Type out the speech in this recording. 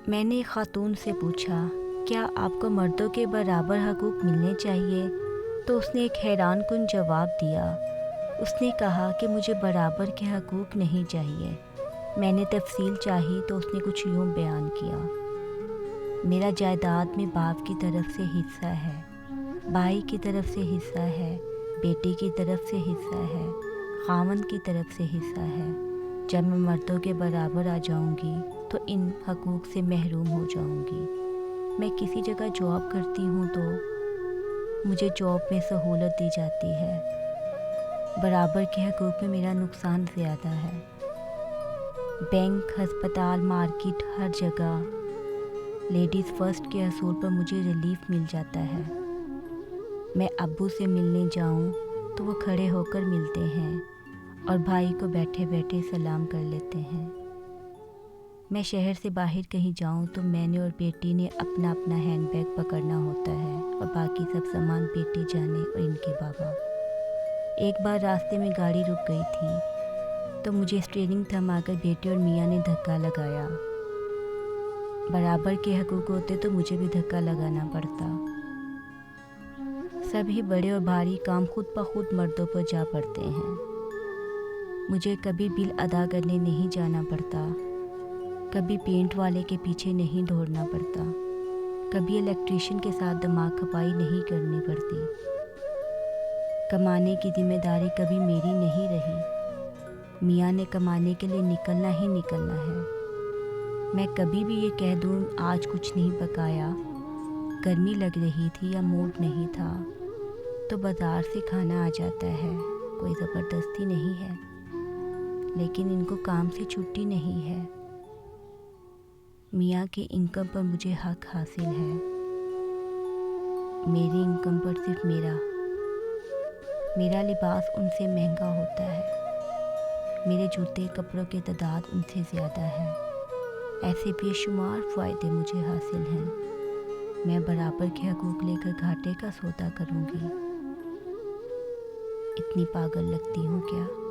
میں نے ایک خاتون سے پوچھا، کیا آپ کو مردوں کے برابر حقوق ملنے چاہیے؟ تو اس نے ایک حیران کن جواب دیا۔ اس نے کہا کہ مجھے برابر کے حقوق نہیں چاہیے۔ میں نے تفصیل چاہی تو اس نے کچھ یوں بیان کیا: میرا جائیداد میں باپ کی طرف سے حصہ ہے، بھائی کی طرف سے حصہ ہے، بیٹی کی طرف سے حصہ ہے، خاوند کی طرف سے حصہ ہے۔ جب میں مردوں کے برابر آ جاؤں گی تو ان حقوق سے محروم ہو جاؤں گی۔ میں کسی جگہ جاب کرتی ہوں تو مجھے جاب میں سہولت دی جاتی ہے۔ برابر کے حقوق میں میرا نقصان زیادہ ہے۔ بینک، ہسپتال، مارکیٹ، ہر جگہ لیڈیز فرسٹ کے اصول پر مجھے ریلیف مل جاتا ہے۔ میں ابو سے ملنے جاؤں تو وہ کھڑے ہو کر ملتے ہیں اور بھائی کو بیٹھے بیٹھے سلام کر لیتے ہیں۔ میں شہر سے باہر کہیں جاؤں تو میں نے اور بیٹی نے اپنا اپنا ہینڈ بیگ پکڑنا ہوتا ہے اور باقی سب سامان بیٹی جانے اور ان کے بابا۔ ایک بار راستے میں گاڑی رک گئی تھی تو مجھے اسٹیئرنگ تھما کر بیٹے اور میاں نے دھکا لگایا۔ برابر کے حقوق ہوتے تو مجھے بھی دھکا لگانا پڑتا۔ سبھی بڑے اور بھاری کام خود بخود مردوں پر جا پڑتے ہیں۔ مجھے کبھی بل ادا کرنے نہیں جانا پڑتا، کبھی پینٹ والے کے پیچھے نہیں دوڑنا پڑتا، کبھی الیکٹریشین کے ساتھ دماغ کھپائی نہیں کرنی پڑتی۔ کمانے کی ذمہ داری کبھی میری نہیں رہی۔ میاں نے کمانے کے لیے نکلنا ہی نکلنا ہے۔ میں کبھی بھی یہ کہہ دوں آج کچھ نہیں پکایا، گرمی لگ رہی تھی یا موڈ نہیں تھا، تو بازار سے کھانا آ جاتا ہے، کوئی زبردستی نہیں ہے۔ لیکن ان کو کام سے چھٹی نہیں ہے۔ میاں کی انکم پر مجھے حق حاصل ہے، میری انکم پر صرف میرا لباس ان سے مہنگا ہوتا ہے، میرے جوتے کپڑوں کی تعداد ان سے زیادہ ہے۔ ایسے بے شمار فائدے مجھے حاصل ہیں۔ میں برابر کے حقوق لے کر گھاٹے کا سودا کروں گی؟ اتنی پاگل لگتی ہوں کیا؟